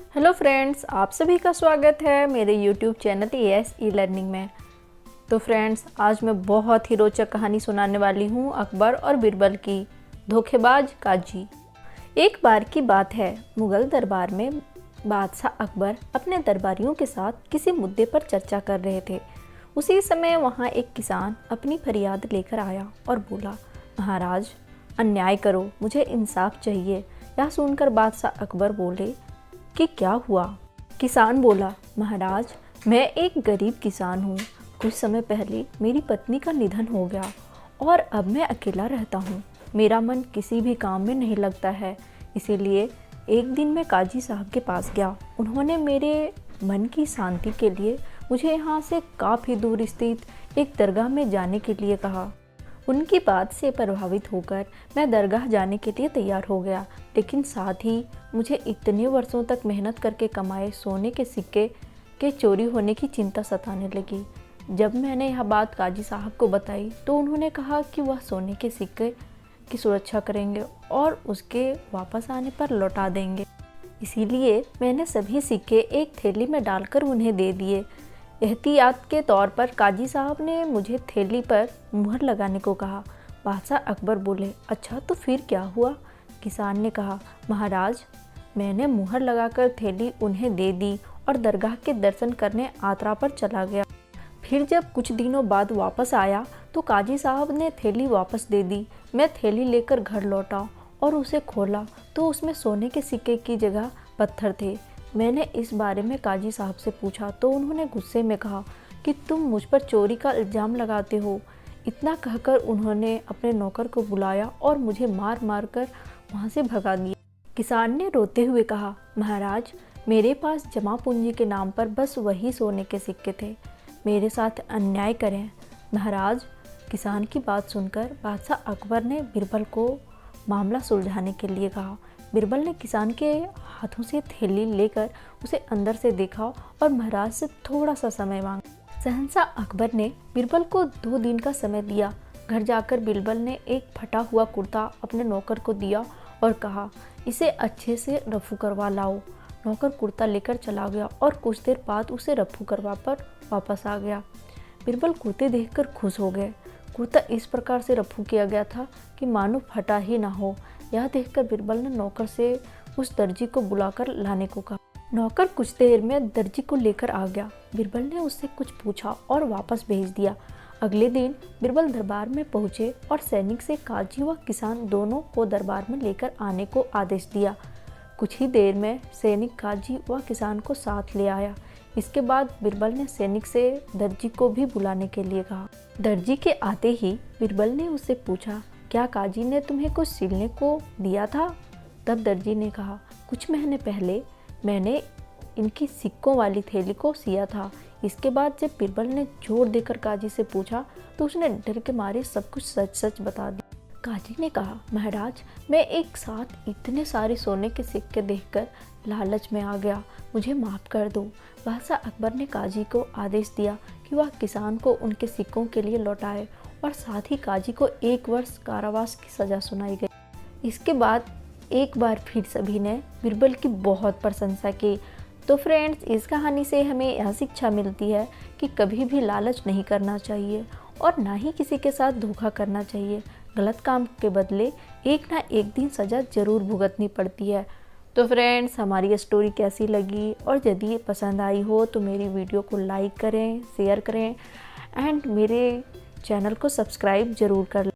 Hello friends, आप सभी का स्वागत है मेरे YouTube channel as e learning में। तो फ्रेंड्स, आज मैं बहुत ही रोचक कहानी सुनाने वाली हूँ अकबर और बीरबल की, धोखेबाज काजी। एक बार की बात है, मुगल दरबार में बादशाह अकबर अपने दरबारियों के साथ किसी मुद्दे पर चर्चा कर रहे थे। उसी समय वहाँ एक किसान अपनी फरियाद लेकर आया और बोला, महाराज अन्याय करो, मुझे इंसाफ चाहिए। यह सुनकर बादशाह अकबर बोले कि क्या हुआ? किसान बोला, महाराज मैं एक गरीब किसान हूँ। कुछ समय पहले मेरी पत्नी का निधन हो गया और अब मैं अकेला रहता हूँ। मेरा मन किसी भी काम में नहीं लगता है, इसीलिए एक दिन मैं काजी साहब के पास गया। उन्होंने मेरे मन की शांति के लिए मुझे यहाँ से काफ़ी दूर स्थित एक दरगाह में जाने के लिए कहा। उनकी बात से प्रभावित होकर मैं दरगाह जाने के लिए तैयार हो गया, लेकिन साथ ही मुझे इतने वर्षों तक मेहनत करके कमाए सोने के सिक्के के चोरी होने की चिंता सताने लगी। जब मैंने यह बात काजी साहब को बताई तो उन्होंने कहा कि वह सोने के सिक्के की सुरक्षा करेंगे और उसके वापस आने पर लौटा देंगे। इसीलिए मैंने सभी सिक्के एक थैली में डालकर उन्हें दे दिए। एहतियात के तौर पर काजी साहब ने मुझे थैली पर मुहर लगाने को कहा। बादशाह अकबर बोले, अच्छा तो फिर क्या हुआ? किसान ने कहा, महाराज मैंने मुहर लगाकर थैली उन्हें दे दी और दरगाह के दर्शन करने यात्रा पर चला गया। फिर जब कुछ दिनों बाद वापस आया तो काजी साहब ने थैली वापस दे दी। मैं थैली लेकर घर लौटा और उसे खोला तो उसमें सोने के सिक्के की जगह पत्थर थे। मैंने इस बारे में काजी साहब से पूछा तो उन्होंने गुस्से में कहा कि तुम मुझ पर चोरी का इल्ज़ाम लगाते हो। इतना कहकर उन्होंने अपने नौकर को बुलाया और मुझे मार मार कर वहाँ से भगा दिया। किसान ने रोते हुए कहा, महाराज मेरे पास जमा पूंजी के नाम पर बस वही सोने के सिक्के थे, मेरे साथ अन्याय करें। महाराज, किसान की बात सुनकर बादशाह अकबर ने बीरबल को मामला सुलझाने के लिए कहा। बीरबल ने किसान के हाथों से थैली लेकर उसे अंदर से देखा और महाराज से थोड़ा सा समय मांगा। शहंशाह अकबर ने बीरबल को 2 दिन का समय दिया। घर जाकर बीरबल ने एक फटा हुआ कुर्ता अपने नौकर को दिया और कहा, इसे अच्छे से रफू करवा लाओ। नौकर कुर्ता लेकर चला गया और कुछ देर बाद उसे रफू करवा कर वापस आ गया। बीरबल कुर्ते देखकर खुश हो गए। कुर्ता इस प्रकार से रफू किया गया था कि मानो फटा ही ना हो। यह देखकर बीरबल ने नौकर से उस दर्जी को बुलाकर लाने को कहा। नौकर कुछ देर में दर्जी को लेकर आ गया। बीरबल ने उससे कुछ पूछा और वापस भेज दिया। अगले दिन बीरबल दरबार में पहुंचे और सैनिक से काजी व किसान दोनों को दरबार में लेकर आने को आदेश दिया। कुछ ही देर में सैनिक काजी व किसान को साथ ले आया। इसके बाद बीरबल ने सैनिक से दर्जी को भी बुलाने के लिए कहा। दर्जी के आते ही बीरबल ने उससे पूछा, क्या काजी ने तुम्हें कुछ सिलने को दिया था? तब दर्जी ने कहा, कुछ महीने पहले मैंने इनकी सिक्कों वाली थैली को सिया था। इसके बाद जब बीरबल ने जोर देकर काजी से पूछा तो उसने डर के मारे सब कुछ सच सच बता दिया। काजी ने कहा, महाराज मैं एक साथ इतने सारे सोने के सिक्के देखकर लालच में आ गया, मुझे माफ़ कर दो। बादशाह अकबर ने काजी को आदेश दिया कि वह किसान को उनके सिक्कों के लिए लौटाए और साथ ही काजी को 1 वर्ष कारावास की सज़ा सुनाई गई। इसके बाद एक बार फिर सभी ने बीरबल की बहुत प्रशंसा की। तो फ्रेंड्स, इस कहानी से हमें यह शिक्षा मिलती है कि कभी भी लालच नहीं करना चाहिए और ना ही किसी के साथ धोखा करना चाहिए। गलत काम के बदले एक ना एक दिन सज़ा ज़रूर भुगतनी पड़ती है। तो फ्रेंड्स, हमारी ये स्टोरी कैसी लगी और यदि पसंद आई हो तो मेरी वीडियो को लाइक करें, शेयर करें एंड मेरे चैनल को सब्सक्राइब ज़रूर कर लें।